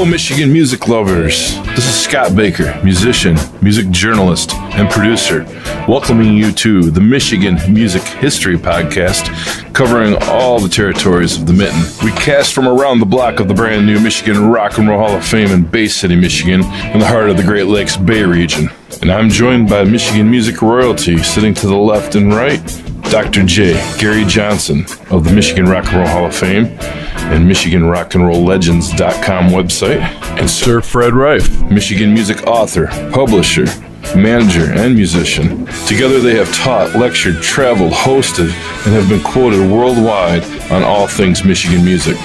Hello, Michigan music lovers. This is Scott Baker, musician, music journalist, and producer, welcoming you to the Michigan Music History Podcast, covering all the territories of the Mitten. We cast from around the block of the brand new Michigan Rock and Roll Hall of Fame in Bay City, Michigan, in the heart of the Great Lakes Bay region. And I'm joined by Michigan music royalty, sitting to the left and right, Dr. J. Gary Johnson of the Michigan Rock and Roll Hall of Fame and MichiganRockandRollLegends.com website, and Sir Fred Reif, Michigan music author, publisher, manager, and musician. Together they have taught, lectured, traveled, hosted, and have been quoted worldwide on all things Michigan music.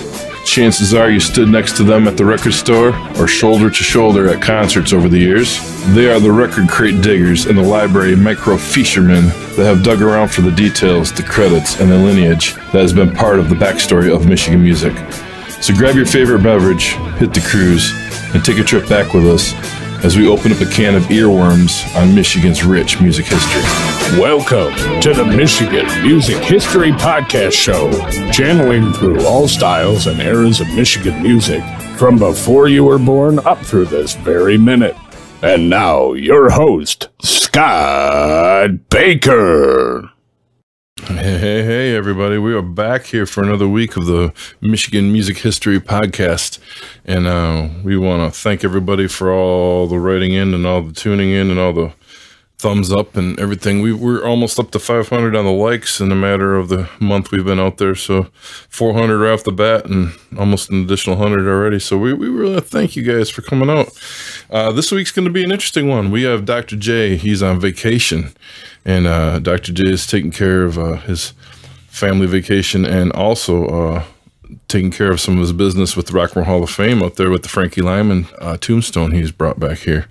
Chances are you stood next to them at the record store or shoulder to shoulder at concerts over the years. They are the record crate diggers and the library microfishermen that have dug around for the details, the credits, and the lineage that has been part of the backstory of Michigan music. So grab your favorite beverage, hit the cruise, and take a trip back with us as we open up a can of earworms on Michigan's rich music history. Welcome to the Michigan Music History Podcast Show, channeling through all styles and eras of Michigan music, from before you were born up through this very minute. And now, your host, Scott Baker. Hey, everybody. We are back here for another week of the Michigan Music History Podcast. And we want to thank everybody for all the writing in and all the tuning in and all the thumbs up and everything. We're almost up to 500 on the likes in a matter of the month we've been out there. So 400 right off the bat and almost an additional 100 already. So we really thank you guys for coming out. This week's going to be an interesting one. We have Dr. J. He's on vacation. And Dr. J is taking care of his family vacation and also taking care of some of his business with the Rock and Roll Hall of Fame out there with the Frankie Lyman tombstone he's brought back here.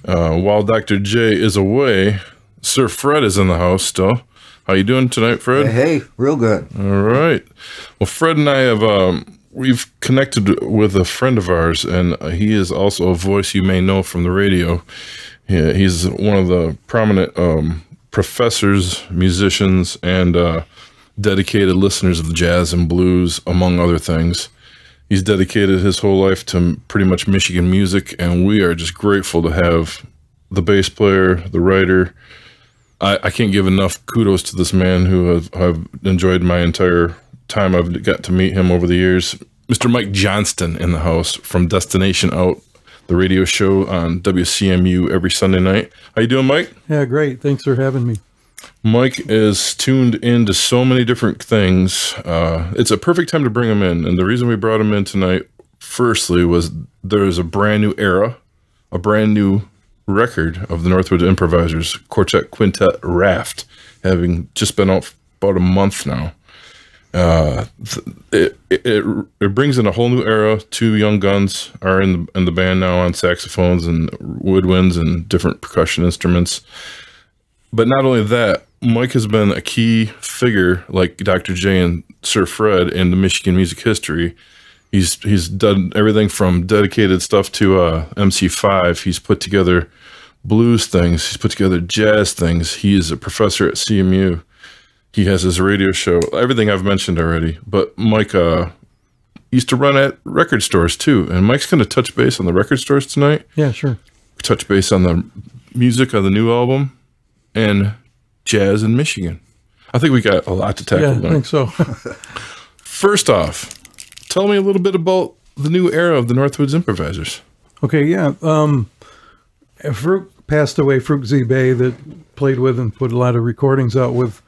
While Dr. J is away, Sir Fred is in the house still. How you doing tonight, Fred? Hey, real good. All right. Well, Fred and I have we've connected with a friend of ours, and he is also a voice you may know from the radio. Yeah, he's one of the prominent professors, musicians, and dedicated listeners of the jazz and blues, among other things. He's dedicated his whole life to pretty much Michigan music, and we are just grateful to have the bass player, the writer. I can't give enough kudos to this man who I've enjoyed my entire time I've got to meet him over the years. Mr. Mike Johnston in the house from Destination Out, the radio show on WCMU every Sunday night. How you doing, Mike? Yeah, great. Thanks for having me. Mike is tuned into so many different things. It's a perfect time to bring him in. And the reason we brought him in tonight, firstly, was there's a brand new era, a brand new record of the Northwoods Improvisers, Quartet, Quintet, Raft, having just been out for about a month now. It brings in a whole new era. Two young guns are in the band now on saxophones and woodwinds and different percussion instruments. But not only that, Mike has been a key figure, like Dr. J and Sir Fred, in the Michigan music history. He's done everything from dedicated stuff to MC5. He's put together blues things. He's put together jazz things. He is a professor at CMU. He has his radio show, everything I've mentioned already. But Mike used to run at record stores too. And Mike's going to touch base on the record stores tonight. Yeah, sure. Touch base on the music of the new album and jazz in Michigan. I think we got a lot to tackle. Yeah, I think so. First off, tell me a little bit about the new era of the Northwoods Improvisers. Okay, yeah. Farooq passed away, Farooq Z. Bay, that played with and put a lot of recordings out with.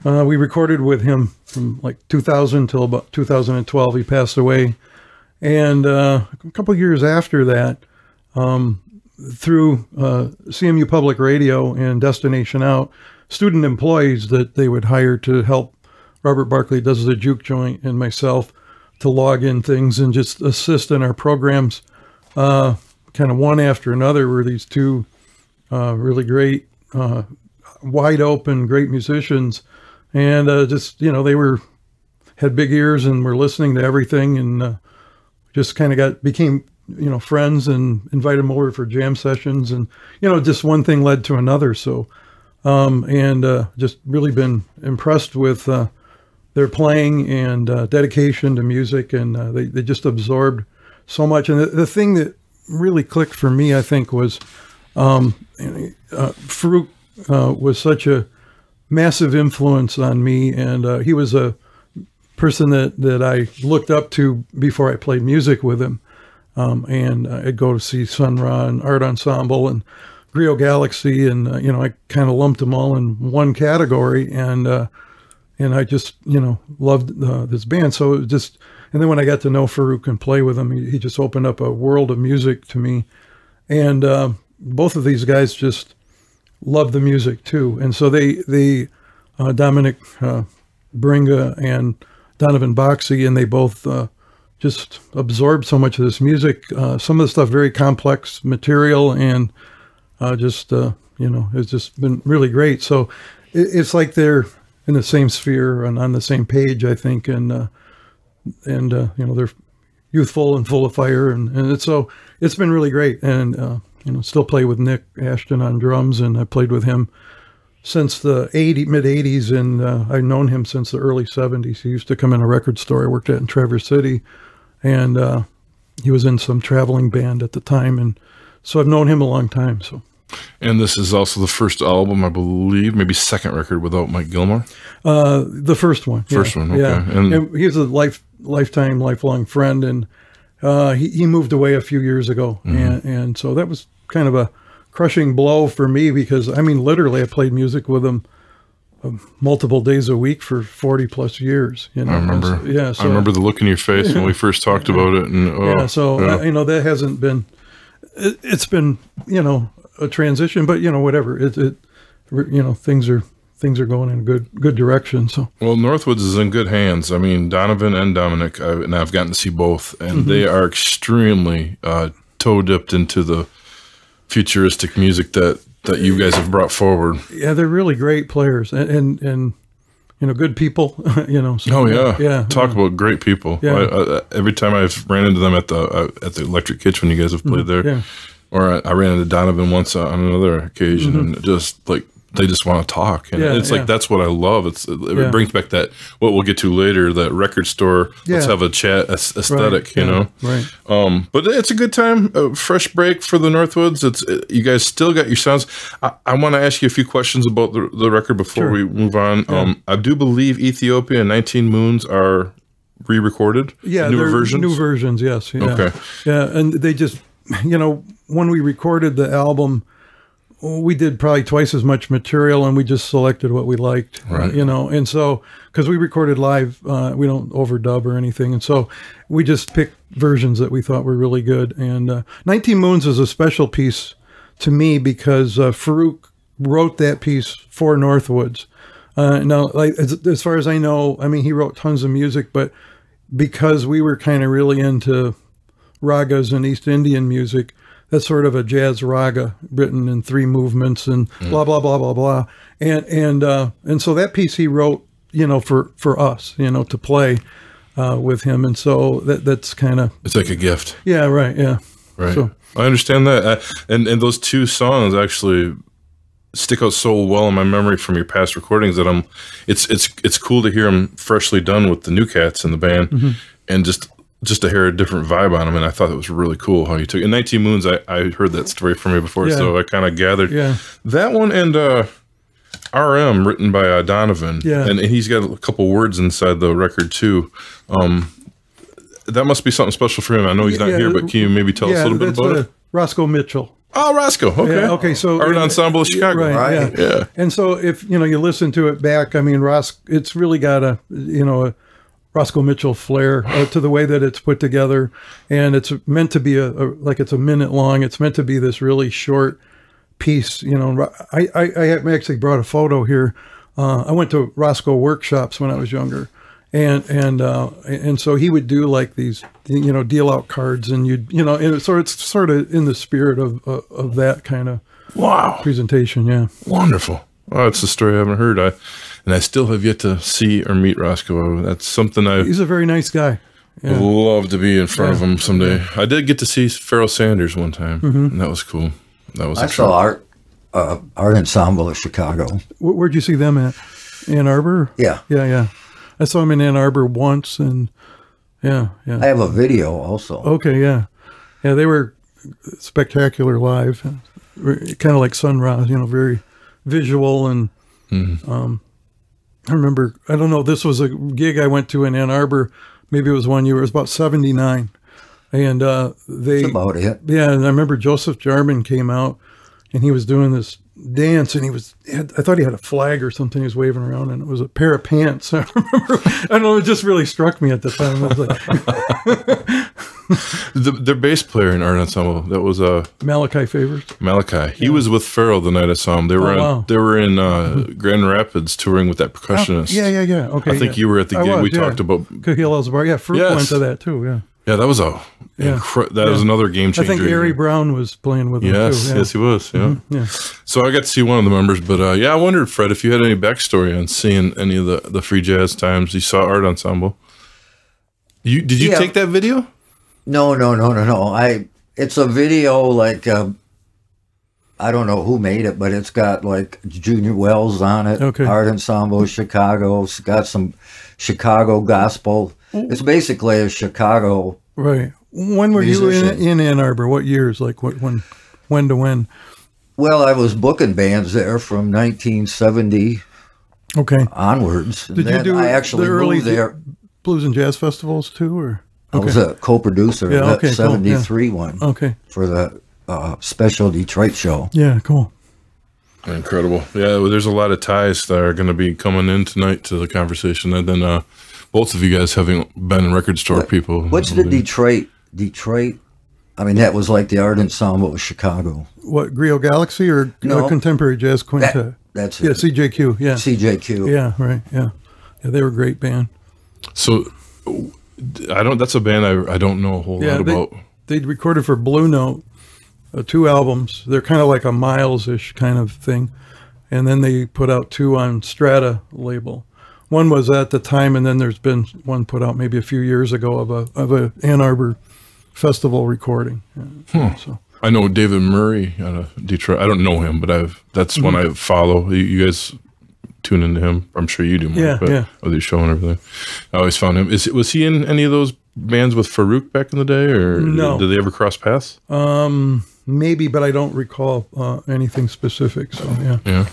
We recorded with him from like 2000 till about 2012. He passed away. And a couple of years after that, through CMU Public Radio and Destination Out, student employees that they would hire to help Robert Barkley Does the Juke Joint and myself to log in things and just assist in our programs. Kind of one after another were these two really great, wide open, great musicians. And just, you know, they had big ears and were listening to everything, and just kind of became, you know, friends, and invited them over for jam sessions, and, you know, just one thing led to another. So, just really been impressed with their playing and dedication to music, and they just absorbed so much. And the thing that really clicked for me, I think, was Farooq was such a massive influence on me, and he was a person that I looked up to before I played music with him. And I'd go to see Sun Ra and Art Ensemble and Griot Galaxy, and I kind of lumped them all in one category, and I just loved this band. So it was just, and then when I got to know Farooq and play with him, he just opened up a world of music to me, and both of these guys just love the music too. And so they Dominic Bringa and Donovan Boxey, and they both just absorbed so much of this music. Some of the stuff very complex material, and it's just been really great. So it's like they're in the same sphere and on the same page, I think, and they're youthful and full of fire, and it's been really great. And still play with Nick Ashton on drums, and I played with him since the mid 80s, and I've known him since the early 70s. He used to come in a record store I worked at in Traverse City, and he was in some traveling band at the time, and so I've known him a long time. So, and this is also the first album, I believe, maybe second record without Mike Gilmore. The first one. First one, okay. Yeah. And he's a lifelong friend, and he moved away a few years ago, and so that was kind of a crushing blow for me, because literally I played music with him multiple days a week for 40 plus years. I remember. So, I remember the look in your face when we first talked about it, and that hasn't been. It's been a transition, but whatever. Things are going in a good direction. So, well, Northwoods is in good hands. I mean, Donovan and Dominic, and I've gotten to see both, and they are extremely toe dipped into the futuristic music that you guys have brought forward. Yeah, they're really great players, and good people. Talk about great people. Yeah. Every time I've ran into them at the Electric Kitchen, you guys have played there, or I ran into Donovan once on another occasion, and just like they just want to talk, and it's like that's what I love. It brings back that what we'll get to later, that record store. Let's have a chat aesthetic, Right. But it's a good time, a fresh break for the Northwoods. You guys still got your sounds. I want to ask you a few questions about the record before we move on. Yeah. I do believe Ethiopia and 19 Moons are re-recorded. Yeah, newer versions. New versions. Yes. Yeah. Okay. Yeah, and they just when we recorded the album, we did probably twice as much material, and we just selected what we liked, right. And so, because we recorded live, we don't overdub or anything. And so we just picked versions that we thought were really good. And 19 Moons is a special piece to me because Farooq wrote that piece for Northwoods. Now, like, as far as I know, he wrote tons of music, but because we were kind of really into ragas and East Indian music, that's sort of a jazz raga written in 3 movements and blah, blah, blah, blah, blah. And so that piece he wrote, for us, to play with him. And so that's kind of... It's like a gift. Yeah, right, yeah. Right. So, I understand that. And those 2 songs actually stick out so well in my memory from your past recordings that it's cool to hear them freshly done with the new cats in the band, and just to hear a different vibe on them. And I thought it was really cool how you took it. In 19 Moons, I heard that story from you before, so I kind of gathered that one. And RM, written by Donovan, and he's got a couple words inside the record too. That must be something special for him. I know he's not here, but can you maybe tell us a little bit about it? Roscoe Mitchell. Oh, Roscoe. Okay. Yeah, okay. So Art Ensemble of Chicago. Right. Yeah. And so if you listen to it back, it's really got a Roscoe Mitchell flair to the way that it's put together, and it's meant to be it's a minute long. It's meant to be this really short piece. I actually brought a photo here. I went to Roscoe workshops when I was younger, and so he would do like these deal out cards, and and so it's sort of in the spirit of that kind of presentation. Yeah, wonderful. Oh, it's a story I haven't heard. And I still have yet to see or meet Roscoe. That's something he's a very nice guy. Yeah. Love to be in front of him someday. Yeah. I did get to see Pharoah Sanders one time, and that was cool. I saw Art Ensemble of Chicago. Where'd you see them at? Ann Arbor? Yeah. I saw him in Ann Arbor once, and Yeah, yeah. I have a video also. Okay, yeah. Yeah, they were spectacular live. Kind of like Sun Ra, very visual. And I remember, I don't know, this was a gig I went to in Ann Arbor. Maybe it was one year. It was about 79. And That's about it. Yeah, and I remember Joseph Jarman came out, and he was doing this dance, and I thought he had a flag or something he was waving around, and it was a pair of pants. I remember, I don't know, it just really struck me at the time. I was like, Their bass player in Art Ensemble, that was Malachi Favors. Malachi. He was with Farrell the night I saw him. They were in Grand Rapids touring with that percussionist. Yeah. Okay. I think you were at the gig we talked about. Cahill Elzabar. Yeah, Farooq went to that too. Yeah. Yeah, that was was another game changer. I think Ari Brown was playing with him too. Yeah. Yes, he was. Yeah. Yeah. So I got to see one of the members, but I wondered, Fred, if you had any backstory on seeing any of the free jazz times you saw Art Ensemble. Did you take that video? No. It's a video like I don't know who made it, but it's got like Junior Wells on it. Okay. Art Ensemble Chicago. It's got some Chicago gospel. It's basically a Chicago. Right. When were musician. you in Ann Arbor? What years? Like when to when? Well, I was booking bands there from 1970 onwards. Did you do I actually the early moved there? Blues and jazz festivals too, or? I was a co-producer of that 73 one. Okay. For the special Detroit show. Yeah, cool. Incredible. Yeah, well, there's a lot of ties that are going to be coming in tonight to the conversation. And then both of you guys having been record store people. What's the Detroit? I mean, that was like the Art Ensemble of Chicago. What, Griot Galaxy or Contemporary Jazz Quintet? That's it. Yeah, CJQ. Yeah. CJQ. Yeah, right. Yeah. Yeah, they were a great band. So that's a band I don't know a whole lot about. They recorded for Blue Note 2 albums. They're kind of like a Miles-ish kind of thing. And then they put out 2 on Strata label. One was at the time, and then there's been one put out maybe a few years ago of a Ann Arbor festival recording. So I know David Murray out of Detroit. I don't know him, but that's one I follow. You guys tune into him. I'm sure you do more. With his show and everything. I always found him. Was he in any of those bands with Farooq back in the day, or no? Did they ever cross paths? Maybe, but I don't recall anything specific. So yeah.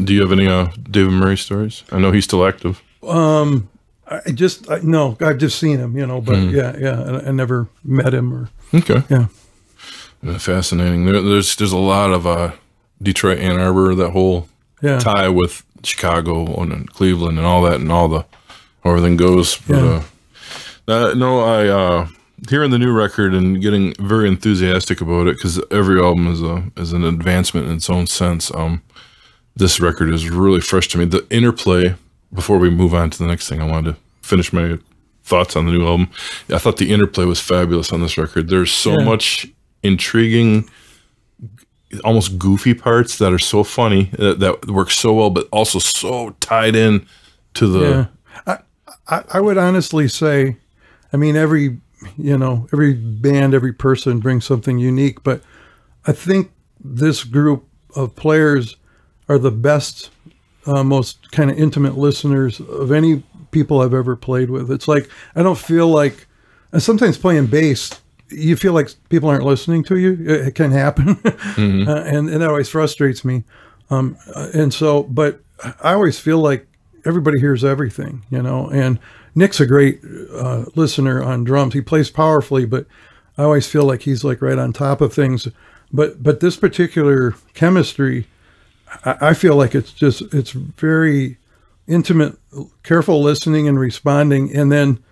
Do you have any David Murray stories? I know he's still active. No, I've just seen him, but I never met him or. Okay. Yeah. Fascinating. There's a lot of Detroit, Ann Arbor, that whole tie with Chicago and Cleveland and all that, and how everything goes. But hearing the new record and getting very enthusiastic about it, because every album is an advancement in its own sense. This record is really fresh to me. The interplay, before we move on to the next thing, I wanted to finish my thoughts on the new album. I thought the interplay was fabulous on this record. There's so much intriguing, almost goofy parts that are so funny, that work so well, but also so tied in to the... I would honestly say, I mean, every band, every person brings something unique, but I think this group of players are the best, most kind of intimate listeners of any people I've ever played with. It's like, I don't feel like, and sometimes playing bass, you feel like people aren't listening to you. It can happen. And that always frustrates me. But I always feel like everybody hears everything, and Nick's a great listener on drums. He plays powerfully, but I always feel like he's like right on top of things. But this particular chemistry, I feel like it's very intimate, careful listening and responding. And then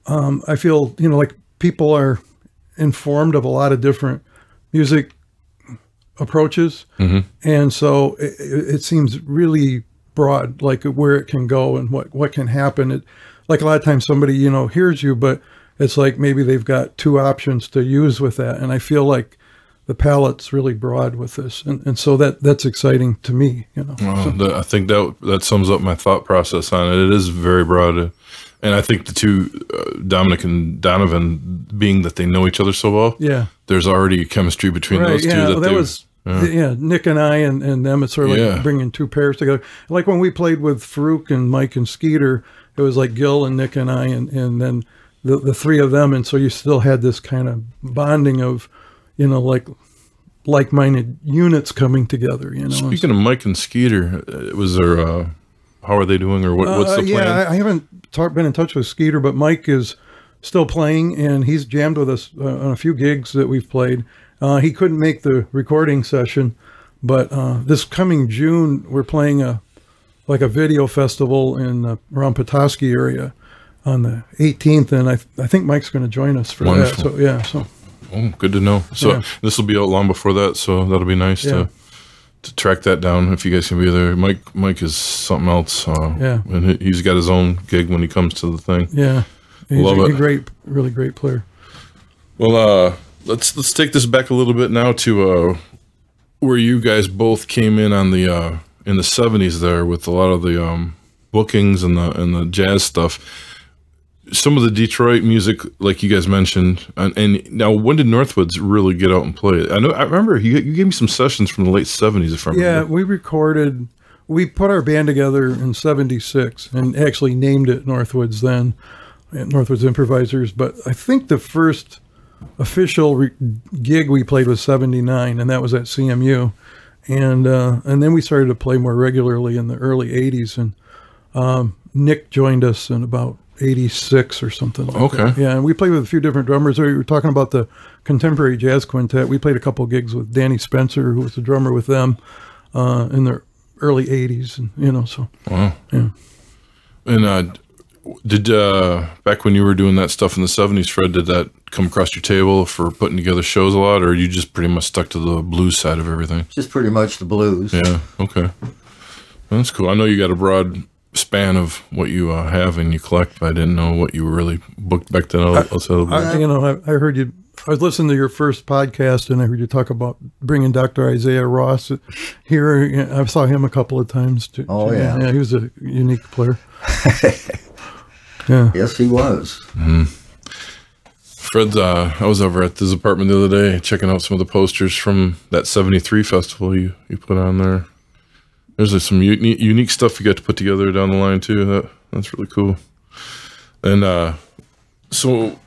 I feel, like people are informed of a lot of different music approaches. And so it seems really broad, like where it can go and what can happen. Like a lot of times somebody, hears you, but it's like maybe they've got 2 options to use with that. And I feel like the palette's really broad with this. And so that's exciting to me, Well, I think that sums up my thought process on it. It is very broad. And I think the 2, Dominic and Donovan, being that they know each other so well, there's already chemistry between those 2. Nick and I and them, it's sort of like bringing 2 pairs together. Like when we played with Farooq and Mike and Skeeter, it was like Gil and Nick and I, and then the three of them, and so you still had this kind of bonding of, you know, like-minded units coming together. You know. Speaking of Mike and Skeeter, was there? How are they doing, or what's the plan? Yeah, I haven't been in touch with Skeeter, but Mike is still playing, and he's jammed with us on a few gigs that we've played. He couldn't make the recording session, but this coming June we're playing a video festival in around Petoskey area on the 18th, and I think Mike's going to join us for that. So yeah, so. Oh, good to know. So this will be out long before that, so that'll be nice to track that down if you guys can be there. Mike is something else. And he's got his own gig when he comes to the thing. Yeah, he's a really great player. Well, let's take this back a little bit now to where you guys both came in on the in the 70s there with a lot of the bookings and the jazz stuff. Some of the Detroit music, like you guys mentioned, and now when did Northwoods really get out and play? I remember you gave me some sessions from the late 70s, if I remember. We put our band together in 76 and actually named it Northwoods then, Northwoods Improvisers. But I think the first official gig we played was 79, and that was at CMU. And then we started to play more regularly in the early 80s, and Nick joined us in about 86 or something like that. Yeah, and we played with a few different drummers. We were talking about the Contemporary Jazz Quintet. We played a couple gigs with Danny Spencer, who was the drummer with them in the early 80s, and you know, so. Wow. Yeah. And did back when you were doing that stuff in the 70s, Fred, did that come across your table for putting together shows a lot, or you just pretty much stuck to the blues side of everything? Just pretty much the blues. Yeah, okay. That's cool. I know you got a broad span of what you have and you collect, but I didn't know what you were really booked back then. I heard you. I was listening to your first podcast, and I heard you talk about bringing Dr. Isaiah Ross here. I saw him a couple of times too. Oh yeah, yeah, he was a unique player. Yeah, yes, he was. Mm-hmm. Fred, I was over at his apartment the other day checking out some of the posters from that '73 festival you put on there. There's some unique stuff you got to put together down the line too. That's really cool. And so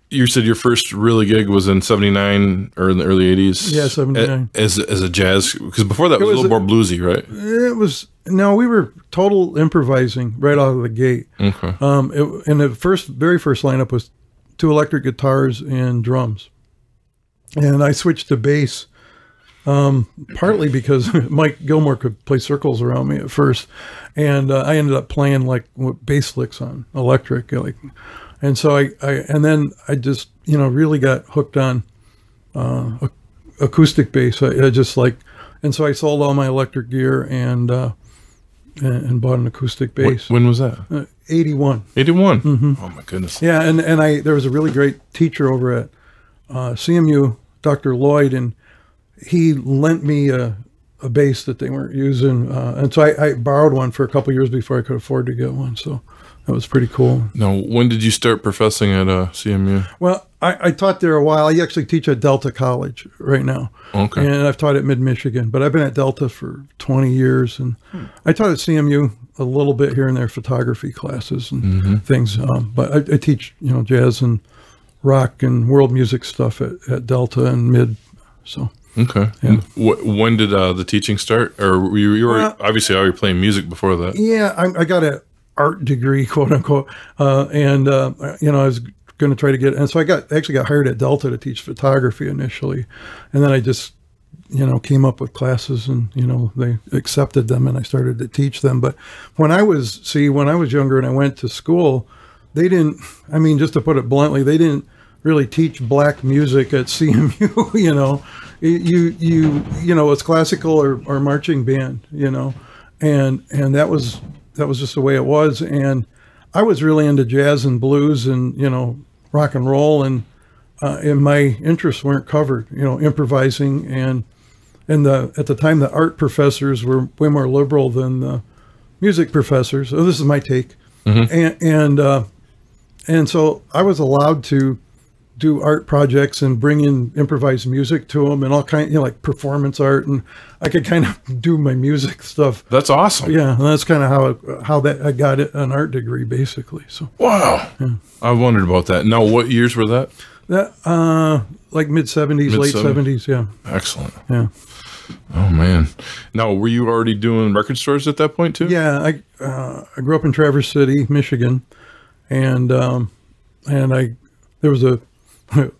you said your first really gig was in '79 or in the early '80s. Yeah, '79. As a jazz, because before that it was a little more bluesy, right? It was. No, we were total improvising right out of the gate. Okay. And the very first lineup was 2 electric guitars and drums, and I switched to bass. Partly because Mike Gilmore could play circles around me at first, and I ended up playing like bass licks on electric, and so I just really got hooked on acoustic bass. I just and so I sold all my electric gear and bought an acoustic bass. When was that? 81. 81. Mm-hmm. Oh my goodness. Yeah, and there was a really great teacher over at CMU, Dr. Lloyd, and he lent me a bass that they weren't using, and so I borrowed one for a couple of years before I could afford to get one. So that was pretty cool. Now, when did you start professing at CMU? Well, I taught there a while. I actually teach at Delta College right now. Okay. And I've taught at Mid-Michigan, but I've been at Delta for 20 years, and I taught at CMU a little bit here and there, photography classes and things. But I teach jazz and rock and world music stuff at Delta and Mid. So. Okay. Yeah. When did the teaching start? Or you were obviously already playing music before that? Yeah, I got an art degree, quote unquote, and I was going to try to get, and so I actually got hired at Delta to teach photography initially, and then I just came up with classes, and they accepted them, and I started to teach them. But when I was younger and I went to school, they didn't. I mean, just to put it bluntly, they didn't really teach black music at CMU. It's classical or marching band, and that was just the way it was. And I was really into jazz and blues and rock and roll, and my interests weren't covered. Improvising and at the time the art professors were way more liberal than the music professors. So this is my take, and so I was allowed to do art projects and bring in improvised music to them and all kind, like performance art, and I could kind of do my music stuff. That's awesome. Yeah, and that's kind of how I got an art degree, basically. So wow, yeah. I wondered about that. Now, what years were that? That like mid-70s, late 70s. Yeah. Excellent. Yeah. Oh man. Now, were you already doing record stores at that point too? Yeah, I grew up in Traverse City, Michigan, and there was a.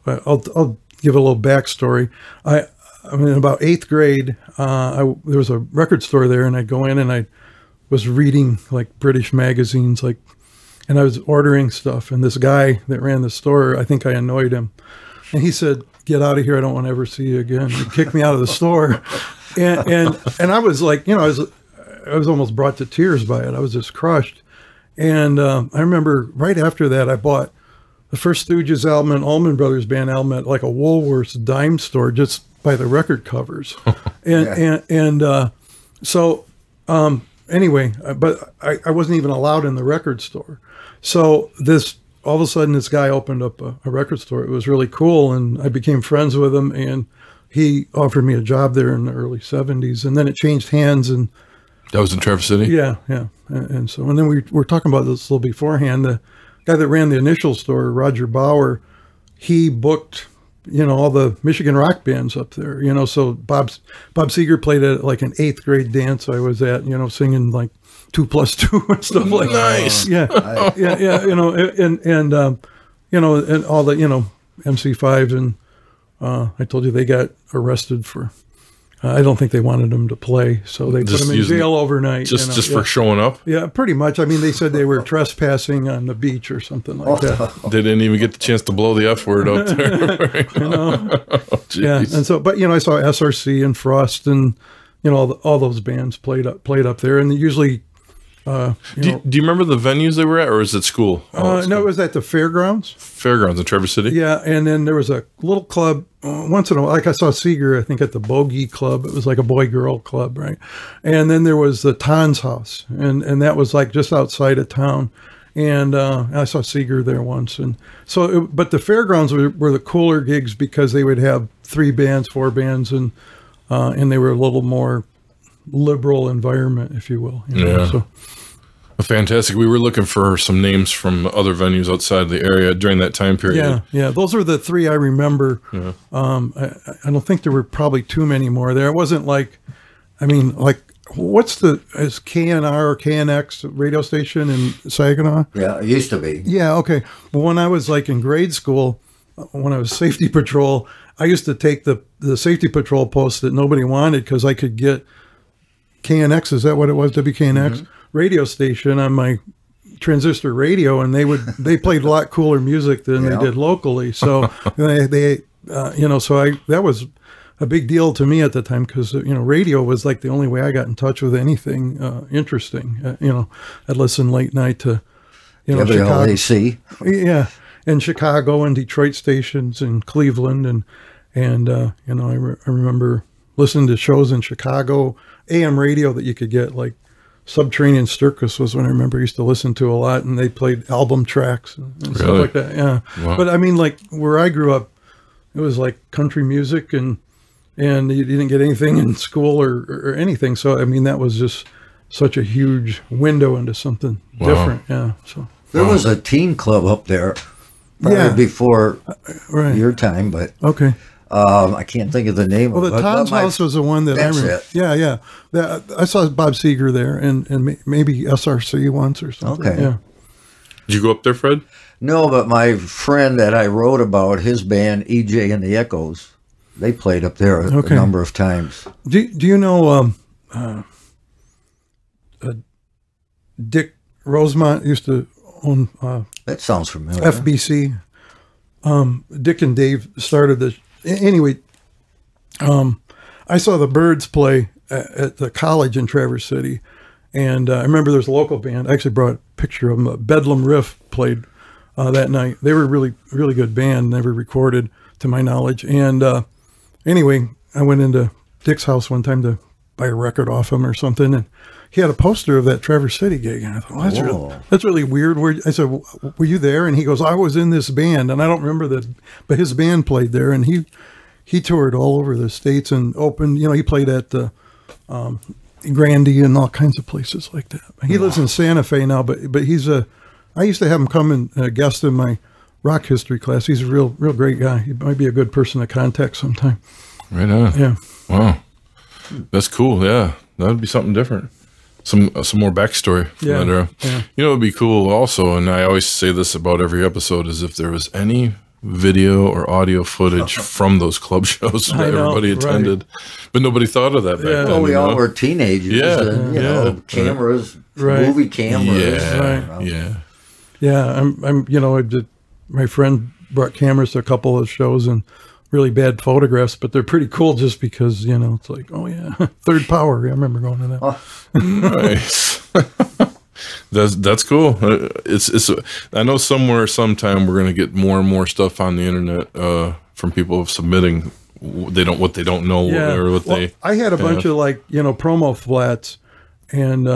I'll give a little backstory. I mean, in about 8th grade, there was a record store there, and I'd go in and I was reading like British magazines, and I was ordering stuff. And this guy that ran the store, I think I annoyed him, and he said, "Get out of here! I don't want to ever see you again." He kicked me out of the store, and I was like, I was almost brought to tears by it. I was just crushed. And I remember right after that, I bought the first Stooges album and Allman Brothers Band album at like a Woolworth's dime store just by the record covers. So anyway, but I wasn't even allowed in the record store. So all of a sudden this guy opened up a record store. It was really cool, and I became friends with him, and he offered me a job there in the early 70s, and then it changed hands. And that was in Traverse City? Yeah. And then we were talking about this a little beforehand. The guy that ran the initial store, Roger Bauer, he booked, all the Michigan rock bands up there, so Bob Seger played at like an 8th grade dance I was at, singing like 2 + 2 and stuff like that. Nice. Yeah. And all the, MC5, and I told you they got arrested for, I don't think they wanted him to play, so they put him in jail overnight. Just for showing up? Yeah, pretty much. I mean, they said they were trespassing on the beach or something like that. They didn't even get the chance to blow the F word out there. Yeah, and so, but I saw SRC and Frost and all those bands played up there, and they usually. Do you remember the venues they were at, or is it school? No, it was at the fairgrounds. Fairgrounds in Traverse City? Yeah, and then there was a little club once in a while. Like I saw Seeger, I think, at the Bogey Club. It was like a boy-girl club, right? And then there was the Ton's House, and that was like just outside of town. And I saw Seeger there once. And so, but the fairgrounds were the cooler gigs because they would have 3 bands, 4 bands, and they were a little more liberal environment, if you will. Yeah. So. Fantastic. We were looking for some names from other venues outside the area during that time period. Yeah. Those were the 3 I remember. Yeah. I don't think there were probably too many more there. It wasn't like, is KNR or KNX radio station in Saginaw? Yeah, it used to be. Yeah, okay. Well, when I was like in grade school, when I was safety patrol, I used to take the safety patrol post that nobody wanted because I could get KNX, is that what it was, WKNX? Mm-hmm. Radio station on my transistor radio, and they played a lot cooler music than they did locally. So that was a big deal to me at the time because radio was like the only way I got in touch with anything interesting. I'd listen late night to Chicago, WLAC. and Chicago and Detroit stations and Cleveland, and I remember listening to shows in Chicago, AM radio that you could get, like Subterranean Circus was when I remember I used to listen to a lot, and they played album tracks and stuff like that. Yeah. Wow. But I mean, like where I grew up, it was like country music, and you didn't get anything in school or anything. So, I mean, that was just such a huge window into something different. Yeah. So there was a teen club up there before your time, but okay. I can't think of the name of it. Well, the Tom's House was the one that I remember. Yeah. I saw Bob Seger there, and maybe SRC once or something. Okay. Yeah. Did you go up there, Fred? No, but my friend that I wrote about, his band, EJ and the Echoes, they played up there a number of times. Do you know Dick Rosemont used to own that sounds familiar. FBC. Dick and Dave started the... Anyway, I saw the Byrds play at the college in Traverse City, and I remember there's a local band. I actually brought a picture of them. Bedlam Riff played that night. They were a really, really good band, never recorded to my knowledge. And anyway, I went into Dick's house one time to buy a record off him or something, and he had a poster of that Traverse City gig, and I thought, well, that's really weird. I said, were you there? And he goes, I was in this band, and I don't remember that, but his band played there, and he toured all over the States and opened, he played at the Grandy and all kinds of places like that. He lives in Santa Fe now, but I used to have him come and guest in my rock history class. He's a real great guy. He might be a good person to contact sometime. Right on. Yeah. Wow. That's cool. Yeah. That would be something different. Some more backstory from that era. Yeah. It would be cool also, and I always say this about every episode, is if there was any video or audio footage from those club shows that everybody attended, but nobody thought of that back then. Well, we all were teenagers, and cameras, movie cameras. My friend brought cameras to a couple of shows and really bad photographs, but they're pretty cool just because it's like, oh yeah, Third Power. I remember going to that. Nice. That's cool. I know sometime we're going to get more and more stuff on the internet from people submitting what they don't know or what they. I had a bunch of promo flats, and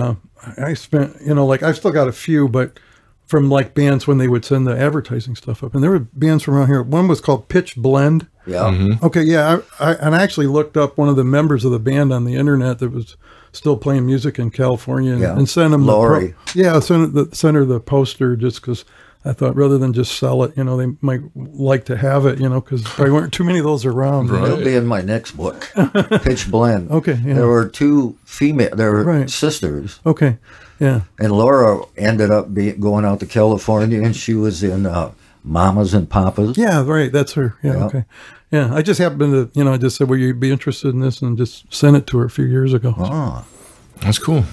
I spent I still got a few, but from bands when they would send the advertising stuff up, and there were bands from around here. One was called Pitch Blend. Yeah. Mm-hmm. Okay. Yeah. I actually looked up one of the members of the band on the internet that was still playing music in California, and sent him Lori. Sent her the poster just because I thought rather than just sell it, they might like to have it, because there weren't too many of those around. Right. It'll be in my next book, Pitch Blend. Okay. Yeah. There were two female. There were sisters. Okay. Yeah. And Laura ended up going out to California, and she was in Mamas and Papas. Yeah, right. That's her. Yeah. Okay. Yeah. I just happened to, I just said, well, you'd be interested in this, and just sent it to her a few years ago. Oh, that's cool.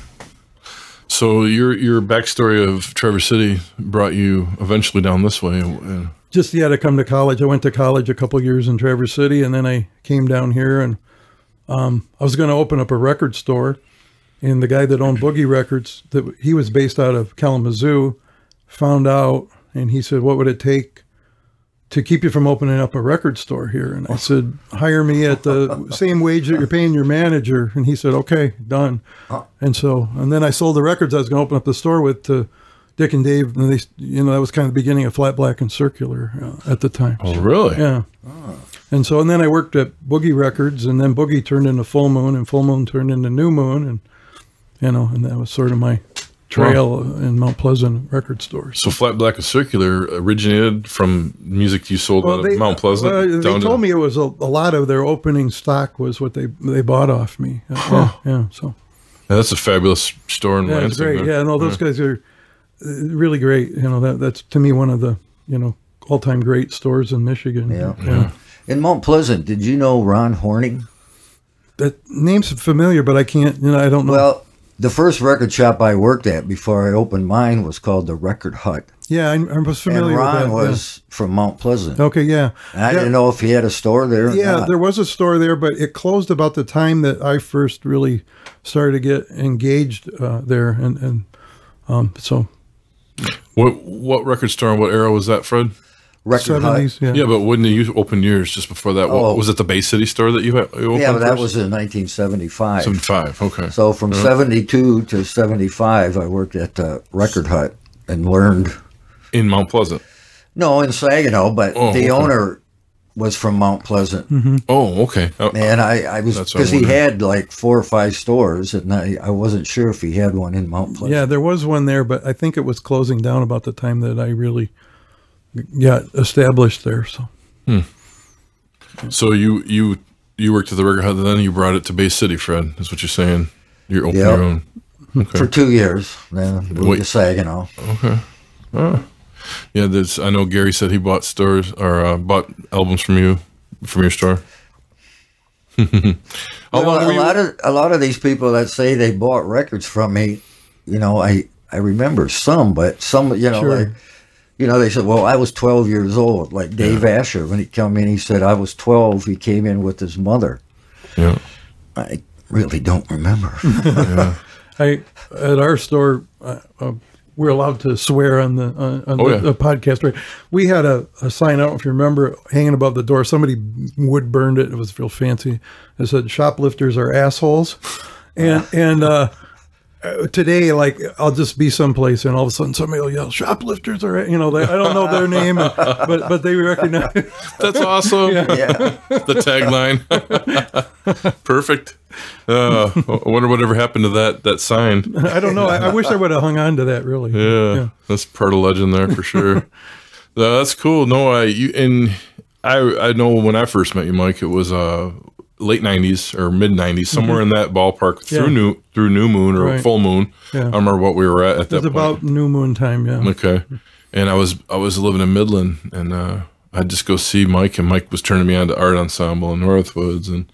So your backstory of Traverse City brought you eventually down this way. Just to come to college. I went to college a couple of years in Traverse City, and then I came down here, and I was going to open up a record store. And the guy that owned Boogie Records, he was based out of Kalamazoo, found out, and he said, what would it take to keep you from opening up a record store here? And I said, hire me at the same wage that you're paying your manager. And he said, okay, done. And then I sold the records I was going to open up the store with to Dick and Dave. And they, that was kind of the beginning of Flat Black and Circular at the time. Oh, really? Yeah. Oh. And then I worked at Boogie Records, and then Boogie turned into Full Moon, and Full Moon turned into New Moon. And and that was sort of my trail in Mount Pleasant record stores. So Flat Black and Circular originated from music you sold out of Mount Pleasant? They told me it was a lot of their opening stock was what they bought off me. That's a fabulous store in Lansing. It's great. Yeah, no, those guys are really great. That's to me one of the, all-time great stores in Michigan. Yeah. In Mount Pleasant, did you know Ron Horning? That name's familiar, but I can't, I don't know. Well, the first record shop I worked at before I opened mine was called the Record Hut. Yeah, I was familiar with that. And Ron was from Mount Pleasant. Okay, yeah. And I didn't know if he had a store there or not. There was a store there, but it closed about the time that I first really started to get engaged there. And so. What record store and what era was that, Fred? Record 70s, Hut. Yeah, but wouldn't you open yours just before that? Was it the Bay City store that you opened? Yeah, but that was in 1975. 75, okay. So from 72 to 75, I worked at the Record Hut and learned. In Mount Pleasant? No, in Saginaw, but the owner was from Mount Pleasant. Mm-hmm. Oh, okay. And I was, because he had 4 or 5 stores, and I wasn't sure if he had one in Mount Pleasant. Yeah, there was one there, but I think it was closing down about the time that I really got established there. So you worked at the Record Hut, and then you brought it to Bay City, Fred. That's what you're saying. You opened your own. Okay. For 2 years. Then moved to Saginaw. Okay. Oh. Yeah, I know Gary said he bought bought albums from your store. A lot of these people that say they bought records from me, I remember some, but some, they said, well, I was 12 years old. Like Dave Asher, when he came in, he said, I was 12. He came in with his mother. Yeah. I really don't remember. At our store, we're allowed to swear on the podcast, right? We had a sign, I don't know if you remember, hanging above the door. Somebody wood burned it. It was real fancy. It said, shoplifters are assholes. And today, like I'll just be someplace and all of a sudden somebody will yell shoplifters, or I don't know their name, but they recognize. That's awesome. Yeah. The tagline. Perfect. I wonder whatever happened to that sign. I don't know. I wish I would have hung on to that. Really. Yeah. That's part of legend there for sure. That's cool. No, I know when I first met you, Mike, it was late 90s or mid 90s, somewhere in that ballpark through new moon or full moon. Yeah. I don't remember what we were at that point. It was about new moon time, yeah. Okay. And I was living in Midland, and I'd just go see Mike, and Mike was turning me on to art ensemble in Northwoods, and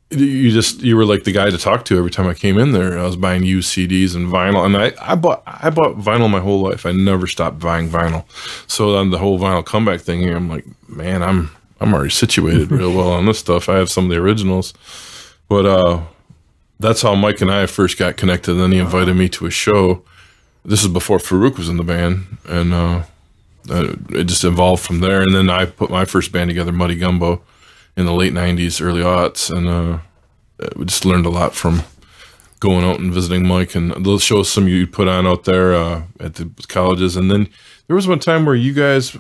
you were like the guy to talk to every time I came in there. I was buying used CDs and vinyl, and I bought vinyl my whole life. I never stopped buying vinyl. So on the whole vinyl comeback thing here, I'm like, man, I'm already situated real well on this stuff. I have some of the originals, but that's how Mike and I first got connected. Then he invited me to a show. This is before Farooq was in the band, and it just evolved from there. And then I put my first band together, Muddy Gumbo, in the late 90s, early aughts, and we just learned a lot from going out and visiting Mike, and those shows some of you put on out there at the colleges. And then there was one time where you guys,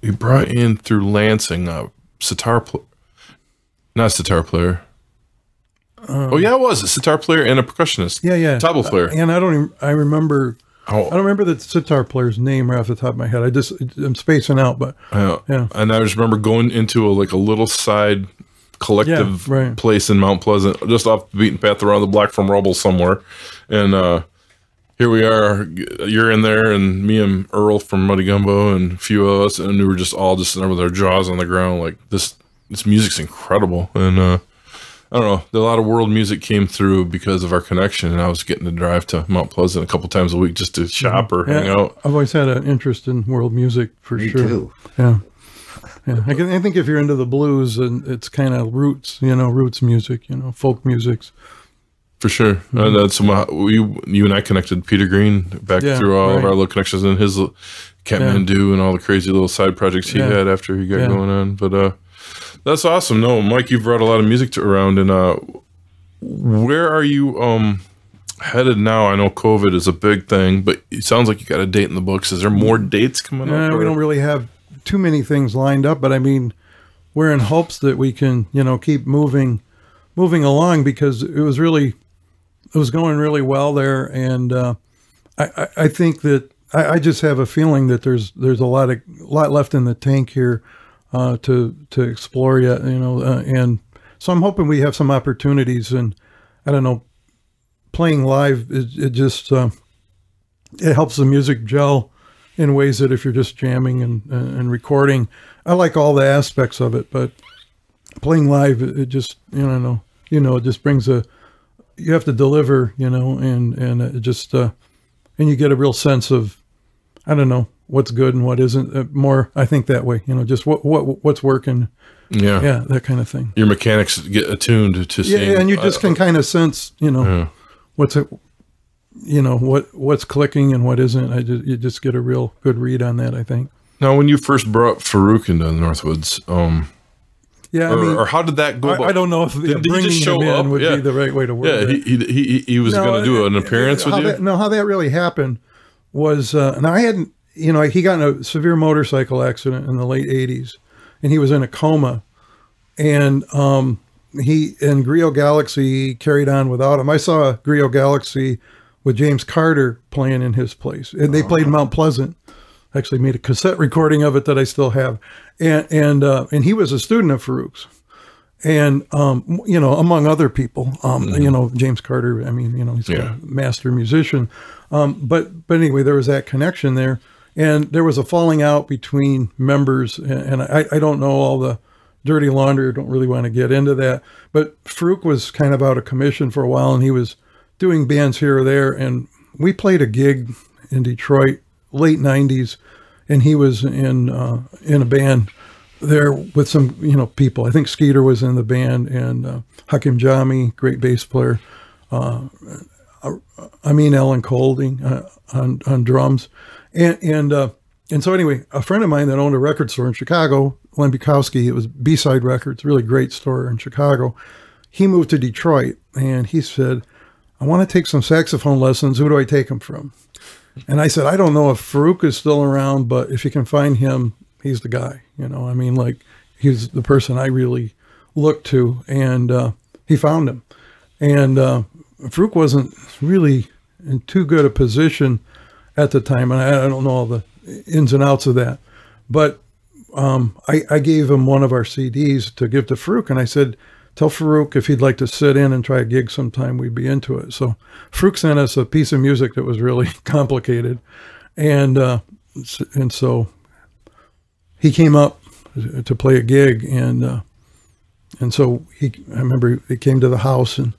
you brought in through Lansing not a sitar player. It was a sitar player and a percussionist. Yeah. Tabla player. And I remember I don't remember the sitar player's name right off the top of my head. I'm spacing out, but yeah. And I just remember going into a little side collective place in Mount Pleasant, just off the beaten path around the block from Rubble somewhere. And here we are, you're in there, and me and Earl from Muddy Gumbo and a few of us, and we were just all just sitting there with our jaws on the ground, like, this music's incredible. And I don't know, a lot of world music came through because of our connection, and I was getting to drive to Mount Pleasant a couple times a week just to shop or hang out. I've always had an interest in world music, for Me sure. too. Yeah. I think if you're into the blues, and it's kind of roots music, folk musics. For sure. And that's you and I connected Peter Green back through all of our little connections and his Kathmandu and all the crazy little side projects he had after he got going on. But that's awesome. No, Mike, you've brought a lot of music around, and where are you headed now? I know COVID is a big thing, but it sounds like you got a date in the books. Is there more dates coming up? We don't really have too many things lined up, but I mean, we're in hopes that we can, keep moving along, because it was going really well there, and I think that I just have a feeling that there's a lot left in the tank here to explore yet, and so I'm hoping we have some opportunities. And I don't know, playing live, it just it helps the music gel in ways that if you're just jamming and recording, I like all the aspects of it, but playing live, it just it just brings you have to deliver, and it just and you get a real sense of, I don't know, what's good and what isn't. More, I think that way, just what's working. Yeah, that kind of thing. Your mechanics get attuned to seeing. Yeah, and you just can kind of sense, what's clicking and what isn't. You just get a real good read on that, I think. Now, when you first brought Farooq into Northwoods, or how did that go? I don't know if did he just show him up? Would be the right way to word it. He was going to do an appearance with you. How that really happened was, now I hadn't, he got in a severe motorcycle accident in the late 80s, and he was in a coma, and he in Griot Galaxy carried on without him. I saw Griot Galaxy with James Carter playing in his place, and they played Mount Pleasant. Actually made a cassette recording of it that I still have, and he was a student of Farooq's, and among other people, James Carter. I mean, he's a master musician, but anyway, there was that connection there, and there was a falling out between members, and I don't know all the dirty laundry. I don't really want to get into that, but Farooq was kind of out of commission for a while, and he was doing bands here or there, and we played a gig in Detroit, late 90s, and he was in a band there with some people. I think Skeeter was in the band, and Hakim Jami, great bass player, Amin Ellen Colding on drums, and so anyway, a friend of mine that owned a record store in Chicago, Len Bukowski, it was B-Side Records, really great store in Chicago. He moved to Detroit, and he said, I want to take some saxophone lessons. Who do I take them from? And I said, I don't know if Farooq is still around, but if you can find him, he's the guy. You know, I mean, like, he's the person I really look to. And he found him. And Farooq wasn't really in too good a position at the time. And I don't know all the ins and outs of that. But I gave him one of our CDs to give to Farooq. And I said, tell Farooq if he'd like to sit in and try a gig sometime, we'd be into it. So Farooq sent us a piece of music that was really complicated. And so he came up to play a gig. And so I remember he came to the house, and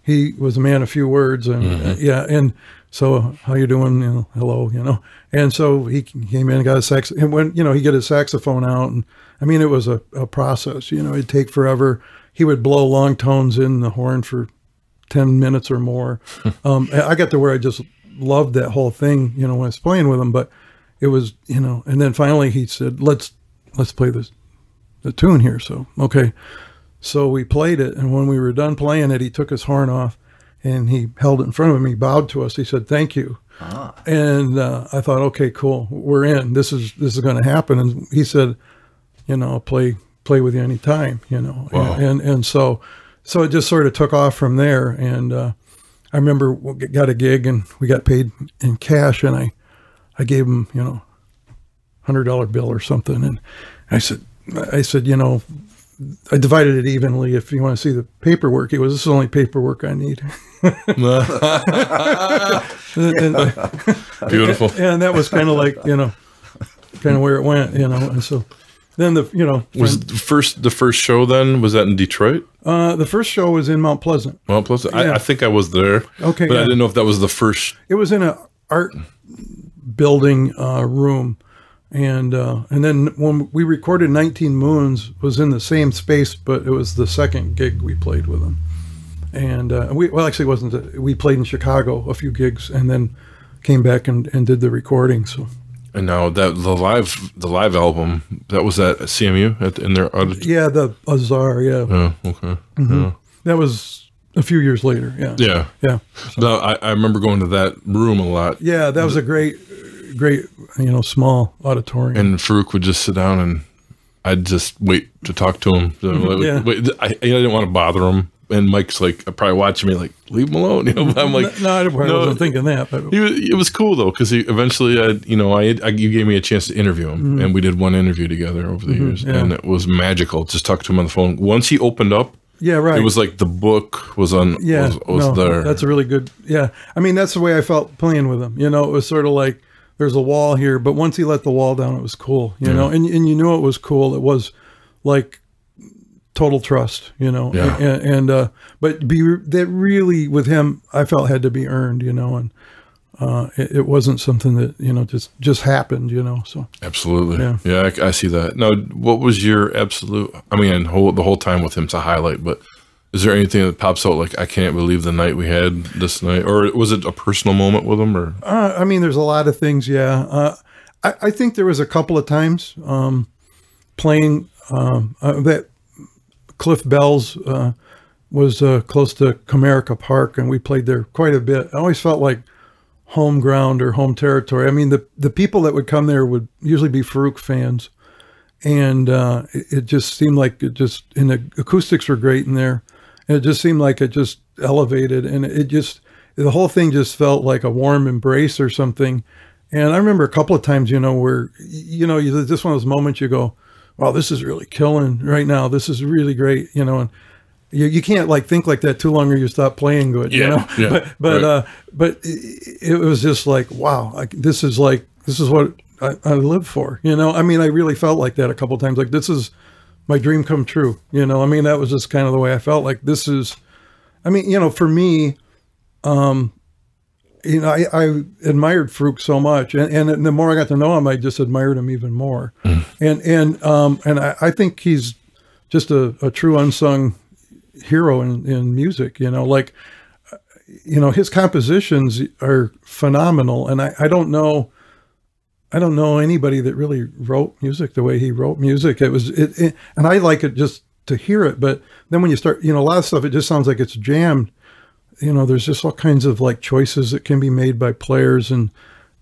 he was a man of few words. And yeah. And so, how you doing? You know, hello, you know. And so he came in and got a sax. And when, you know, he got his saxophone out, and I mean, it was a process, you know, it'd take forever. He would blow long tones in the horn for 10 minutes or more. I got to where I just loved that whole thing, you know, when I was playing with him. But it was, you know, and then finally he said, let's play the tune here. So, okay. So we played it. And when we were done playing it, he took his horn off and he held it in front of him. He bowed to us. He said, thank you. And I thought, okay, cool. We're in. This is going to happen. And he said, you know, I'll play with you anytime, you know. Wow. And so it just sort of took off from there. And I remember we got a gig and we got paid in cash, and I gave him, you know, $100 bill or something. And I said, you know, I divided it evenly. If you want to see the paperwork, this is the only paperwork I need. Beautiful. And that was kind of like, you know, kind of where it went, you know. And so then was the first show then, was that in Detroit? The first show was in Mount Pleasant. Mount Pleasant. Yeah. I think I was there. Okay. But I didn't know if that was the first. It was in an art building room. And then when we recorded 19 Moons was in the same space, but it was the second gig we played with them. And actually it wasn't, we played in Chicago a few gigs and then came back and did the recording. So. And now that the live album, that was at CMU in their auditorium? Yeah, the Azar, yeah. Oh, okay. Mm-hmm. Yeah. That was a few years later, yeah. Yeah. Yeah. So. No, I remember going to that room a lot. Yeah, that was a great, you know, small auditorium. And Farooq would just sit down and I'd just wait to talk to him. Yeah. I didn't want to bother him. And Mike's like, probably watching me like, leave him alone. You know, but I'm like, no, I wasn't thinking that. But it was cool though, because eventually, you gave me a chance to interview him, and we did one interview together over the years, and it was magical. Just talk to him on the phone. Once he opened up, yeah, right. It was like the book was on. Yeah, was there. That's a really good. Yeah, I mean, that's the way I felt playing with him. You know, it was sort of like there's a wall here, but once he let the wall down, it was cool. You know, and you knew it was cool. It was like total trust, you know, but that really with him, I felt had to be earned, you know, and it wasn't something that, you know, just happened, you know. So absolutely, yeah, I see that. Now, what was your absolute? I mean, the whole time with him's a highlight, but is there anything that pops out like I can't believe the night we had this night, or was it a personal moment with him? Or I mean, there's a lot of things. Yeah, I think there was a couple of times playing that. Cliff Bell's was close to Comerica Park, and we played there quite a bit. I always felt like home ground or home territory. I mean, the people that would come there would usually be Farooq fans, and it just seemed like and the acoustics were great in there, and it just seemed like it just elevated, and the whole thing just felt like a warm embrace or something. And I remember a couple of times, you know, where, you know, just one of those moments you go, wow, this is really killing right now. This is really great, you know, and you can't like think like that too long or you stop playing good, you know. Yeah, but it was just like, wow, this is what I live for, you know. I mean, I really felt like that a couple of times, like this is my dream come true, you know. I mean, that was just kind of the way I felt. Like this is, I mean, you know, for me, you know, I admired Farooq so much, and the more I got to know him, I just admired him even more. And I think he's just a true unsung hero in music. You know, like, you know, his compositions are phenomenal, and I don't know anybody that really wrote music the way he wrote music. And I like it just to hear it, but then when you start, you know, a lot of stuff, it just sounds like it's jammed. you know, there's just all kinds of like choices that can be made by players, and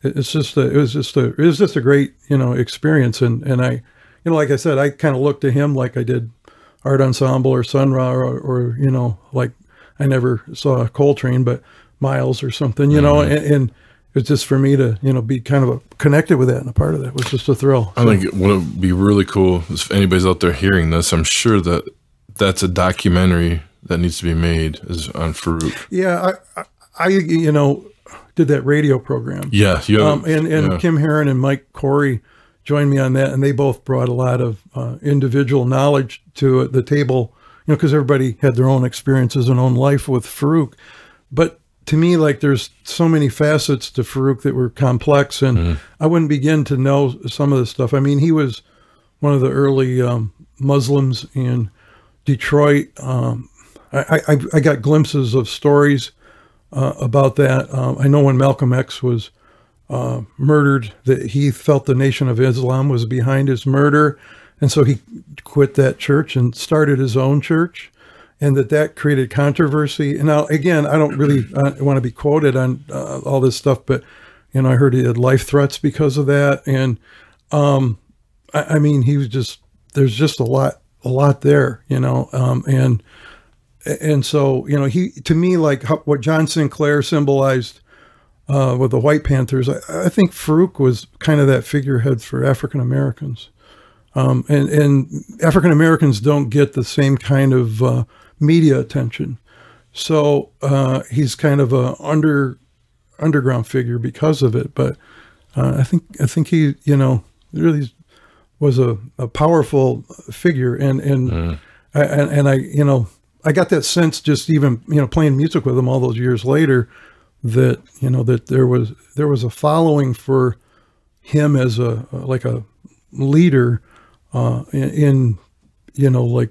it was just a great, you know, experience. And I, you know, like I said, I kind of looked to him like I did Art Ensemble or Sun Ra, or you know, like I never saw Coltrane, but Miles or something, you know, and it was just for me to, you know, be kind of connected with that, and a part of that was just a thrill. I think what would be really cool, if anybody's out there hearing this, I'm sure that that's a documentary that needs to be made, is on Farooq. Yeah, I you know, did that radio program. Yeah, and Kim Herron and Mike Corey joined me on that, and they both brought a lot of individual knowledge to the table, you know, because everybody had their own experiences and own life with Farooq. But to me, like, there's so many facets to Farooq that were complex, and I wouldn't begin to know some of the stuff. I mean, he was one of the early Muslims in Detroit. I got glimpses of stories about that. I know when Malcolm X was murdered, that he felt the Nation of Islam was behind his murder, and so he quit that church and started his own church, and that created controversy. And now, again, I don't really want to be quoted on all this stuff, but, you know, I heard he had life threats because of that. And I mean, he was just, there's just a lot there, you know, and so, you know, he, to me, like what John Sinclair symbolized with the White Panthers, I think Farooq was kind of that figurehead for African Americans. And African Americans don't get the same kind of media attention. So he's kind of a underground figure because of it. But I think he, you know, really was a powerful figure. And I, you know, I got that sense just even, you know, playing music with him all those years later, that, you know, that there was a following for him as a leader in, you know, like,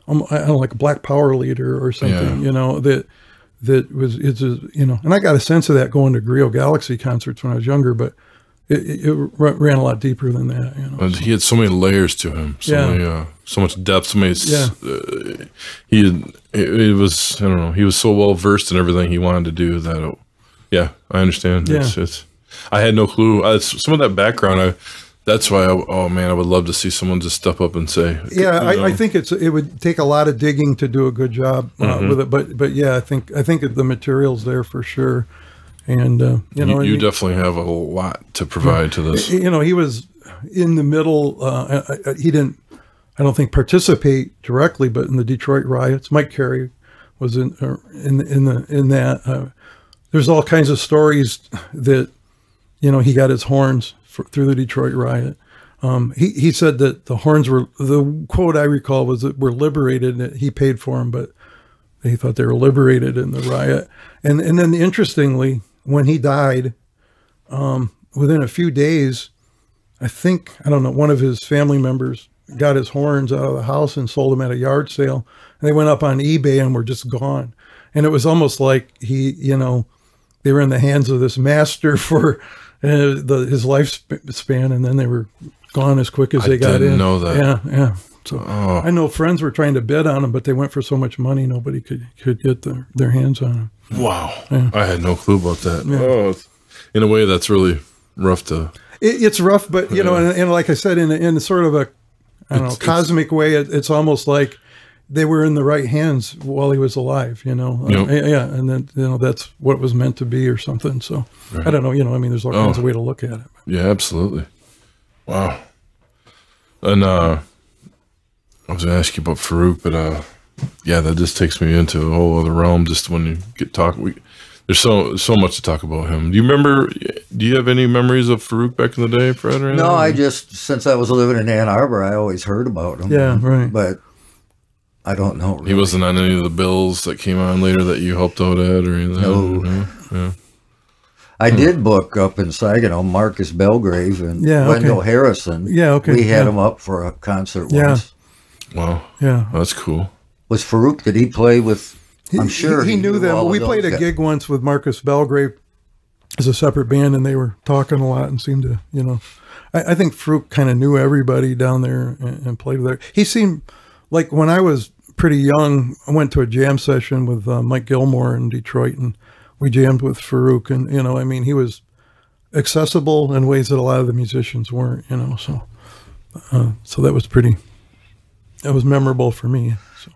I don't know, like a Black Power leader or something, you know, it's you know, and I got a sense of that going to Griot Galaxy concerts when I was younger, but it ran a lot deeper than that, you know. He had so many layers to him, so much depth, so many. It was, I don't know, he was so well versed in everything he wanted to do that. I understand. Yeah. I had no clue. Some of that background. That's why. Oh man, I would love to see someone just step up and say. Yeah, I think it would take a lot of digging to do a good job with it. But yeah, I think the material's there for sure. And you know, you definitely have a lot to provide to this. You know, he was in the middle. He didn't, I don't think, participate directly, but in the Detroit riots, Mike Carey was in that. There's all kinds of stories that, you know, he got his horns through the Detroit riot. He said that the horns were, the quote I recall was that were liberated, and that he paid for them, but they thought they were liberated in the riot. And then interestingly, when he died, within a few days, I think, I don't know, one of his family members got his horns out of the house and sold them at a yard sale. And they went up on eBay and were just gone. And it was almost like he, you know, they were in the hands of this master for his lifespan, and then they were gone as quick as they got in. I didn't know that. Yeah. So I know friends were trying to bid on them, but they went for so much money, nobody could get their hands on them. Wow. Yeah. I had no clue about that. Yeah. In a way, that's really rough to... It's rough, but, you know, and like I said, in sort of a, I don't know, cosmic way, it's almost like they were in the right hands while he was alive, you know. Yeah, and then, you know, that's what it was meant to be or something. So, I don't know, you know, I mean, there's all kinds of way to look at it. Yeah, absolutely. Wow. And I was going to ask you about Farooq, but yeah, that just takes me into a whole other realm. Just when you get talking, there's so much to talk about him. Do you have any memories of Farooq back in the day, Fred? Or no, I just, since I was living in Ann Arbor, I always heard about him. Yeah, right. But I don't know. Really. He wasn't on any of the bills that came on later that you helped out at or anything? No. Yeah. I did book up in Saginaw, Marcus Belgrave and Wendell Harrison. Yeah, okay. We had him up for a concert once. Wow. Yeah. That's cool. Was Farooq, did he play with, I'm sure he knew them. We played a gig once with Marcus Belgrave as a separate band, and they were talking a lot and seemed to, you know, I think Farooq kind of knew everybody down there and played with there. He seemed like when I was pretty young, I went to a jam session with Mike Gilmore in Detroit, and we jammed with Farooq. And, you know, I mean, he was accessible in ways that a lot of the musicians weren't, you know, so that was memorable for me. So.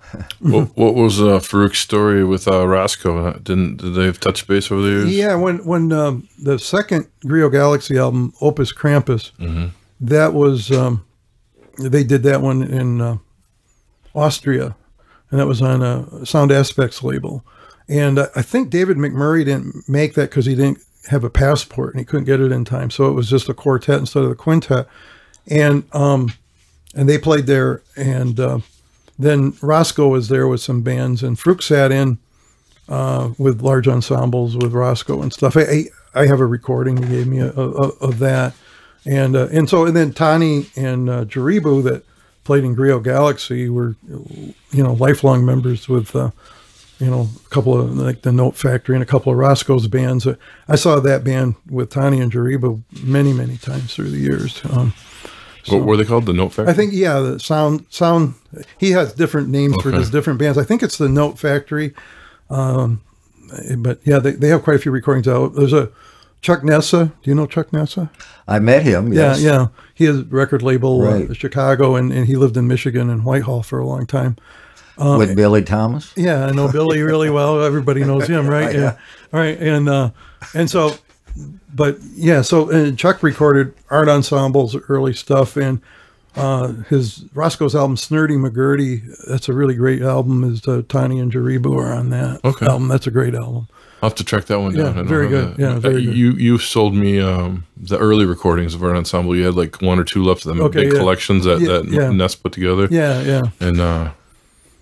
What was Farooq's story with Roscoe? Did they have touch base over the years? Yeah, when the second Griot Galaxy album, Opus Krampus, that was, they did that one in Austria, and that was on a Sound Aspects label. And I think David McMurray didn't make that because he didn't have a passport and he couldn't get it in time. So it was just a quartet instead of the quintet. And they played there, and then Roscoe was there with some bands, and Farooq sat in with large ensembles with Roscoe and stuff. I have a recording he gave me of that. And then Tani and Jaribu that played in Griot Galaxy were, you know, lifelong members with, you know, a couple of, like the Note Factory and a couple of Roscoe's bands. I saw that band with Tani and Jaribu many, many times through the years. What were they called? The Note Factory? I think, yeah, the sound. He has different names for his different bands. I think it's the Note Factory. But yeah, they have quite a few recordings out. There's a Chuck Nessa. Do you know Chuck Nessa? I met him. Yes. Yeah. He has a record label in Chicago, and he lived in Michigan and Whitehall for a long time. With Billy Thomas? Yeah, I know Billy really well. Everybody knows him, right? Yeah. All right. And so, but yeah, so Chuck recorded Art Ensemble's early stuff, and his Roscoe's album Snurdy McGurdy, that's a really great album, is Tani and Jaribu are on that album. That's a great album. I'll have to track that one down. Yeah, very good. Yeah, very good. You sold me the early recordings of Art Ensemble. You had like one or two left of them, big collections that Ness put together. Yeah, yeah. And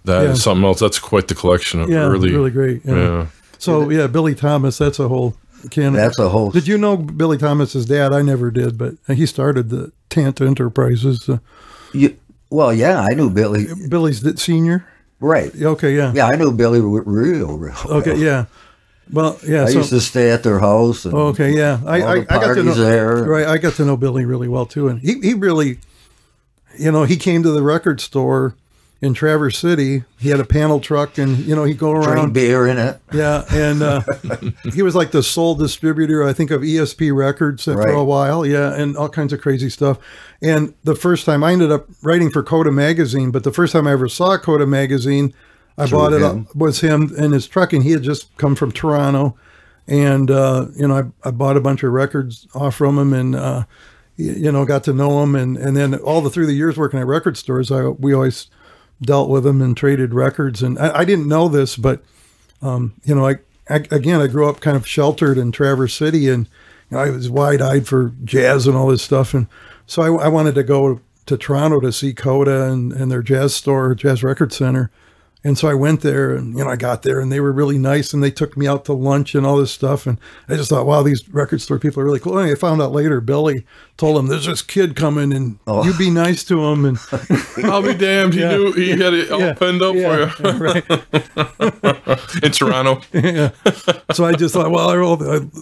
that is something else. That's quite the collection of early. Really great. Yeah. So yeah, Billy Thomas. That's a whole can. That's a whole. Did you know Billy Thomas's dad? I never did, but he started the Tant Enterprises. Well, yeah, I knew Billy. Billy's the senior. Right. Okay. Yeah. Yeah, I knew Billy real. Okay. Yeah. Well, yeah. I used to stay at their house. And okay. Yeah. I got to know there. Right. I got to know Billy really well too, and he really, you know, he came to the record store in Traverse City. He had a panel truck, and you know, he'd go around. Drink beer in it. Yeah, and he was like the sole distributor, I think, of ESP Records for a while. Yeah, and all kinds of crazy stuff. And the first time I ended up writing for Coda Magazine, but the first time I ever saw Coda Magazine, I bought it was him and his truck, and he had just come from Toronto, and you know, I bought a bunch of records off from him, and you know, got to know him, and then through the years working at record stores, we always dealt with him and traded records. And I didn't know this, but you know, I grew up kind of sheltered in Traverse City, and you know, I was wide-eyed for jazz and all this stuff, and so I wanted to go to Toronto to see Coda and their jazz store, Jazz Record Center. And so I went there, and you know, I got there, and they were really nice, and they took me out to lunch and all this stuff. And I just thought, wow, these record store people are really cool. And I found out later, Billy told him, "There's this kid coming, and you be nice to him." And I'll be damned, he knew he had it all penned up for you, right? In Toronto. Yeah. So I just thought, well,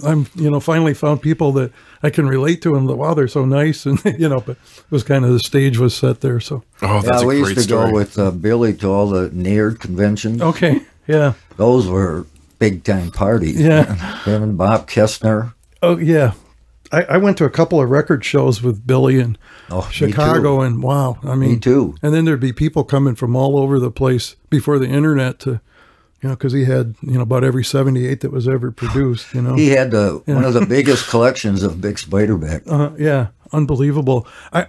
I'm you know, finally found people that I can relate to, and wow, they're so nice, and you know, but it was kind of the stage was set there. So that's a great story. We used to go with Billy to all the Near conventions. Okay, yeah. Those were big time parties. Yeah. Him and Bob Kestner. Oh, yeah. I went to a couple of record shows with Billy in Chicago, and wow. I mean, me too. And then there'd be people coming from all over the place before the internet to, you know, because he had, you know, about every 78 that was ever produced, you know. He had one of the biggest collections of Big Spiderback. Yeah. Unbelievable. I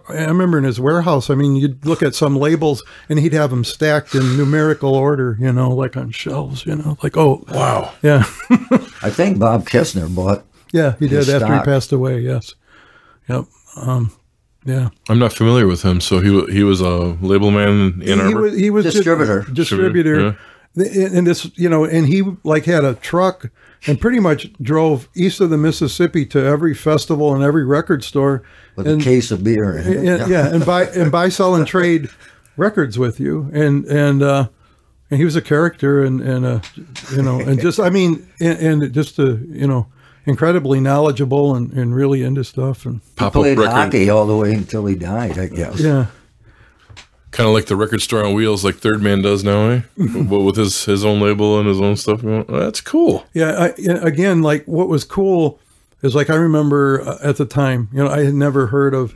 remember in his warehouse, I mean, you'd look at some labels and he'd have them stacked in numerical order, you know, like on shelves, you know, like, oh, wow. Yeah. I think Bob Kestner bought. Yeah, he did after he passed away. Yes. Yep. Yeah. I'm not familiar with him. So he was a label man in Ann Arbor? He was distributor. Yeah. And this, you know, and he like had a truck and pretty much drove east of the Mississippi to every festival and every record store with a case of beer. And buy, sell, and trade records with you. And he was a character, and you know, and just, I mean, and just you know, incredibly knowledgeable and really into stuff. And he played hockey all the way until he died, I guess. Yeah. Kind of like the record store on wheels, like Third Man does now, eh? But with his own label and his own stuff. That's cool. Yeah. Again, like what was cool is like I remember at the time, you know, I had never heard of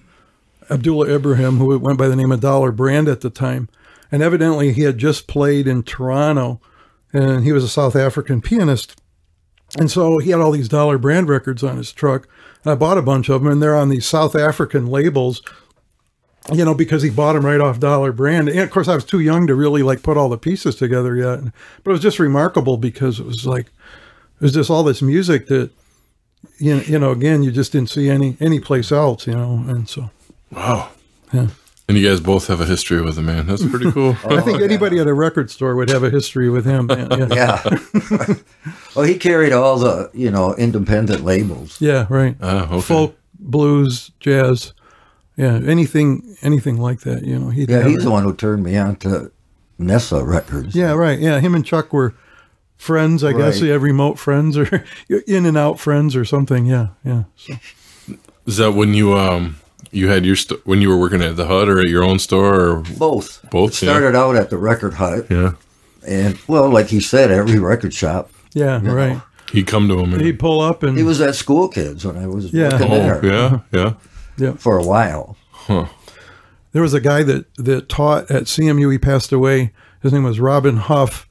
Abdullah Ibrahim, who went by the name of Dollar Brand at the time, and evidently he had just played in Toronto, and he was a South African pianist, and so he had all these Dollar Brand records on his truck. And I bought a bunch of them, and they're on these South African labels. You know, because he bought them right off Dollar Brand. And of course, I was too young to really like put all the pieces together yet. But it was just remarkable because it was like, it was just all this music that, you know, again, you just didn't see any place else, you know. And so. Wow. Yeah. And you guys both have a history with the man. That's pretty cool. I think anybody at a record store would have a history with him. Yeah. Well, he carried all the, you know, independent labels. Yeah, right. Okay. Folk, blues, jazz. Yeah, anything like that, you know. He's the one who turned me on to Nessa Records. Yeah, right. Yeah, him and Chuck were friends, I guess. Yeah, remote friends or in and out friends or something. Yeah. So. Is that when you had your when you were working at the Hut or at your own store? Or both. Both. It started out at the Record Hut. Yeah. And well, like he said, every record shop. Yeah, right. Know. He'd come to him. He'd pull up and he was at School Kids when I was working there. Yeah. For a while. Huh. There was a guy that taught at CMU. He passed away. His name was Robin Huff,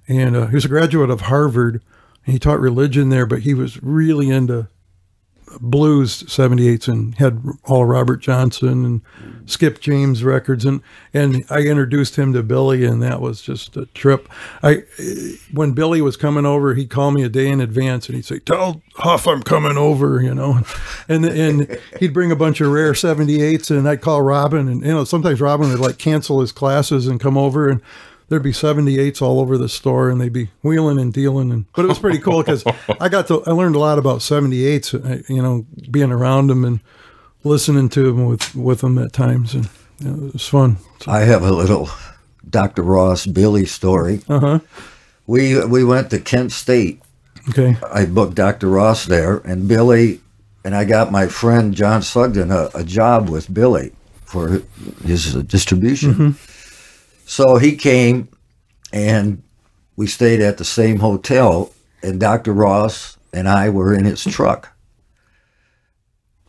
and he was a graduate of Harvard. And he taught religion there, but he was really into blues 78s and had all Robert Johnson and Skip James records. And I introduced him to Billy, and that was just a trip. When Billy was coming over, he'd call me a day in advance, and he'd say, "Tell Huff I'm coming over," you know. And he'd bring a bunch of rare 78s, and I'd call Robin, and you know, sometimes Robin would like cancel his classes and come over, and there'd be 78s all over the store, and they'd be wheeling and dealing. But it was pretty cool because I learned a lot about 78s, you know, being around them and listening to them with them at times, and you know, it was fun. So. I have a little Dr. Ross Billy story. We went to Kent State. Okay. I booked Dr. Ross there, and Billy, and I got my friend John Sugden a job with Billy for his distribution. So he came, and we stayed at the same hotel, and Dr. Ross and I were in his truck.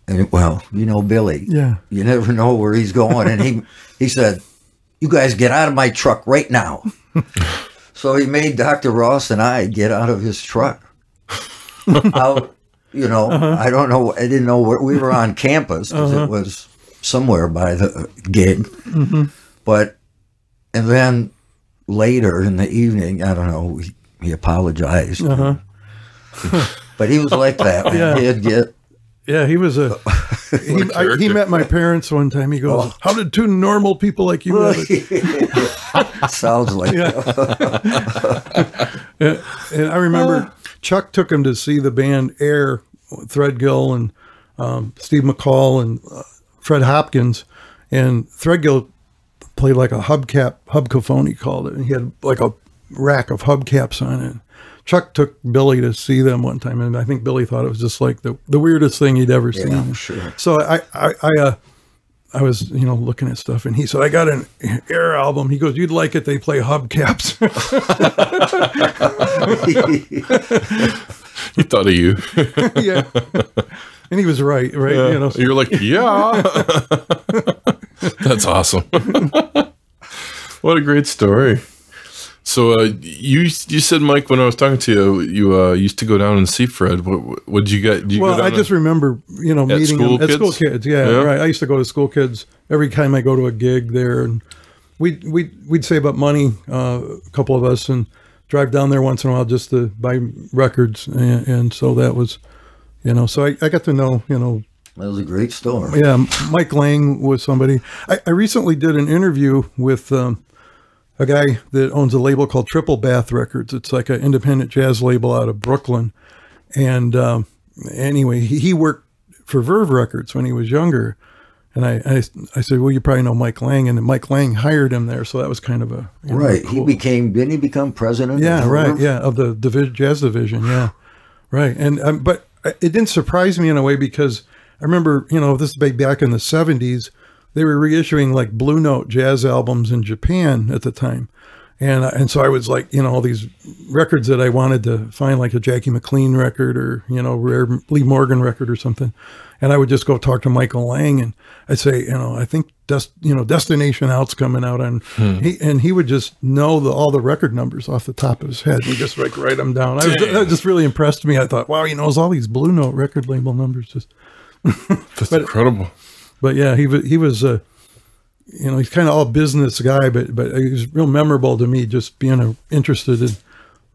And, well, you know Billy. Yeah. You never know where he's going. And he said, "You guys get out of my truck right now." So he made Dr. Ross and I get out of his truck. Out, you know, I don't know. I didn't know where we were on campus because it was somewhere by the gig. But, and then later in the evening, I don't know, he apologized. But he was like that. Man. He'd get. Yeah, he was he met my parents one time. He goes, "How did two normal people like you have it?" Sounds like and I remember Chuck took him to see the band Air, Threadgill and Steve McCall and Fred Hopkins. And Threadgill played like a hubcaphone, he called it. And he had like a rack of hubcaps on it. Chuck took Billy to see them one time, and I think Billy thought it was just like the weirdest thing he'd ever seen. Sure. So I was, you know, looking at stuff, and he said, "I got an Air album." He goes, "You'd like it. They play hubcaps." He thought of you. Yeah, and he was right. Yeah. You know, you're like, yeah. That's awesome. What a great story. So you said, Mike, when I was talking to you, you used to go down and see Fred. What did you get? Well, I just remember, you know, meeting him at School Kids. Yeah, right. I used to go to School Kids every time I go to a gig there, and we'd save up money, a couple of us, and drive down there once in a while just to buy records, and so that was, you know, so I got to know, you know. That was a great story. Yeah, Mike Lang was somebody. I recently did an interview with a guy that owns a label called Triple Bath Records. It's like an independent jazz label out of Brooklyn. And anyway, he worked for Verve Records when he was younger. And I said, "Well, you probably know Mike Lang." And Mike Lang hired him there. So that was kind of a... Right. Cool. Didn't he become president? Yeah, right. Yeah, of the jazz division. Yeah, right. And but it didn't surprise me in a way because I remember, you know, this is back in the 70s, they were reissuing like Blue Note jazz albums in Japan at the time. And so I was like, you know, all these records that I wanted to find, like a Jackie McLean record or, you know, rare Lee Morgan record or something. And I would just go talk to Michael Lang and I'd say, you know, I think Destination Out's coming out on, he would just know all the record numbers off the top of his head. He just like write them down. That just really impressed me. I thought, wow, he knows all these Blue Note record label numbers. Just That's incredible. But yeah, he was you know, he's kind of all business guy, but he was real memorable to me, just being interested in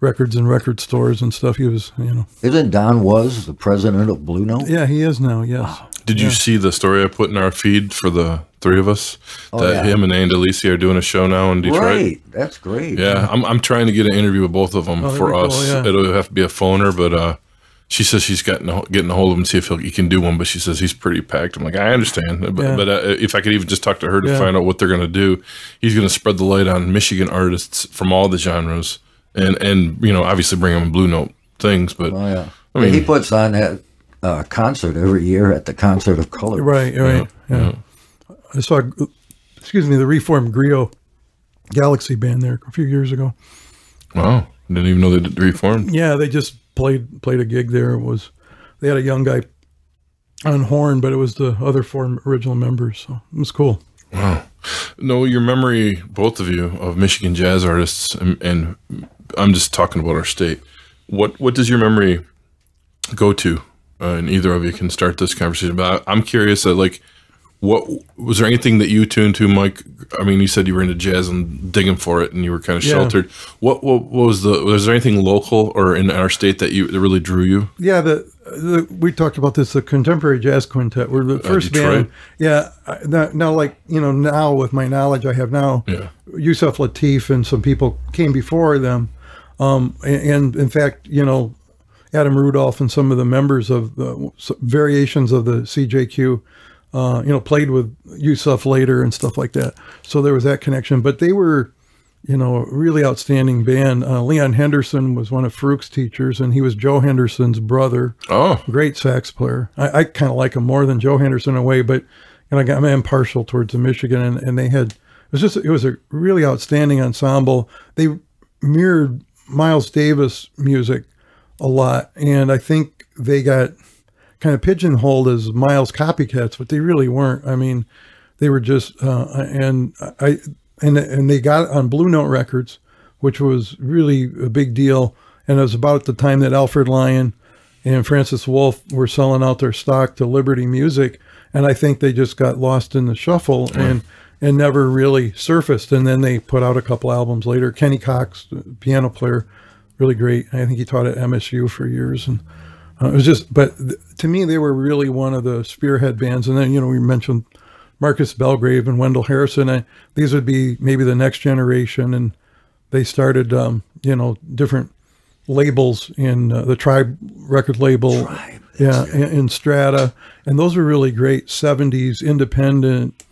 records and record stores and stuff. He was, you know. Isn't Don Was the president of Blue Note? Yeah, he is now, yes. Wow. Did you see the story I put in our feed for the three of us? Oh, that him and Andy are doing a show now in Detroit? Right, that's great. Yeah, I'm trying to get an interview with both of them for us. Cool, yeah. It'll have to be a phoner, but she says she's getting a hold of him, see if he can do one, but she says he's pretty packed. I'm like, I understand. But if I could even just talk to her to find out what they're going to do, he's going to spread the light on Michigan artists from all the genres and you know, obviously bring them Blue Note things. But I mean, he puts on that concert every year at the Concert of Color. Right. Yeah. I saw, the Reformed Griot Galaxy band there a few years ago. Wow. Didn't even know they did Reformed. Yeah, they just played a gig there. They had a young guy on horn, but it was the other four original members, so it was cool. Wow. No, your memory, both of you, of Michigan jazz artists, and I'm just talking about our state. What does your memory go to? And either of you can start this conversation. But I'm curious that, like, what was there anything that you tuned to, Mike? I mean, you said you were into jazz and digging for it, and you were kind of sheltered. What was there anything local or in our state that really drew you? Yeah, we talked about this. The Contemporary Jazz Quintet were the first Detroit. band. Yeah, now, like, you know, now with my knowledge I have now, Yusuf Lateef and some people came before them, and in fact, you know, Adam Rudolph and some of the members of the variations of the CJQ, you know, played with Yusuf later and stuff like that. So there was that connection. But they were, you know, a really outstanding band. Leon Henderson was one of Farooq's teachers, and he was Joe Henderson's brother. Oh, great sax player. I kind of like him more than Joe Henderson in a way, but I'm impartial towards the Michigan, and they had it was a really outstanding ensemble. They mirrored Miles Davis music a lot, and I think they got kind of pigeonholed as Miles copycats, but they really weren't. I mean, they were just and they got on Blue Note Records, which was really a big deal. And it was about the time that Alfred Lyon and Francis Wolff were selling out their stock to Liberty Music, and I think they just got lost in the shuffle and never really surfaced. And then they put out a couple albums later. Kenny Cox, the piano player, really great. I think he taught at MSU for years, and it was just. But to me, they were really one of the spearhead bands. And then, you know, we mentioned Marcus Belgrave and Wendell Harrison. These would be maybe the next generation, and they started, you know, different labels in the Tribe record label, in Strata, and those were really great 70s independent,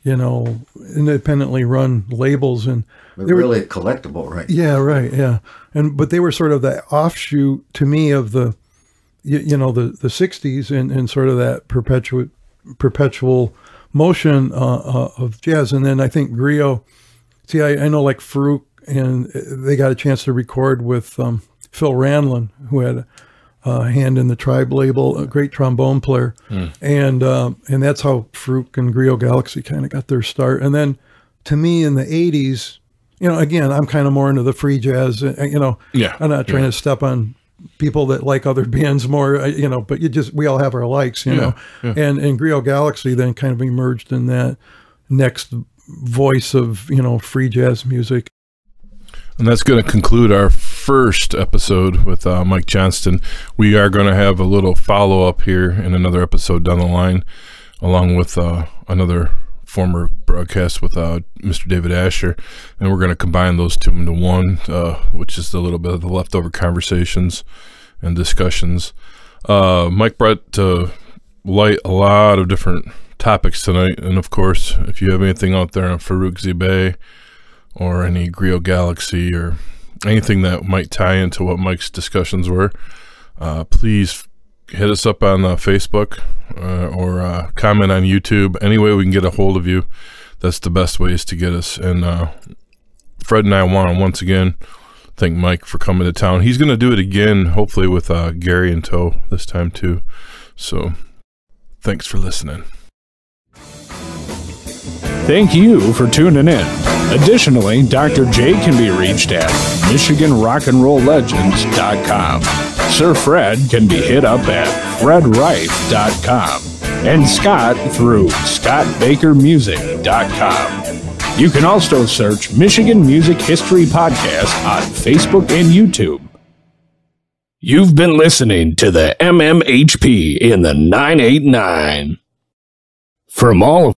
you know, independently run labels, and they were really collectible, right? Yeah, right, yeah. But they were sort of the offshoot to me of the, you know, the 60s and sort of that perpetual motion of jazz. And then I think Griot, see, I know like Farooq, and they got a chance to record with Phil Ranlin, who had a hand in the Tribe label, a great trombone player. And that's how Farooq and Griot Galaxy kind of got their start. And then to me in the 80s, you know, again, I'm kind of more into the free jazz, you know, I'm not trying to step on people that like other bands more, you know, but we all have our likes, you know, and Griot Galaxy then kind of emerged in that next voice of, you know, free jazz music. And that's going to conclude our first episode with Mike Johnston. We are going to have a little follow-up here in another episode down the line, along with another former broadcast with Mr. David Asher, and we're going to combine those two into one, which is a little bit of the leftover conversations and discussions. Mike brought to light a lot of different topics tonight, and of course, if you have anything out there on Farooq Zibay or any Griot Galaxy or anything that might tie into what Mike's discussions were, please hit us up on Facebook or comment on YouTube. Any way we can get a hold of you, that's the best ways to get us. And Fred and I want to once again thank Mike for coming to town. He's going to do it again, hopefully with Gary in tow this time too. So thanks for listening. Thank you for tuning in. Additionally, Dr. J can be reached at MichiganRockandRollLegends.com. Sir Fred can be hit up at FredRife.com. And Scott through ScottBakerMusic.com. You can also search Michigan Music History Podcast on Facebook and YouTube. You've been listening to the MMHP in the 989. From all of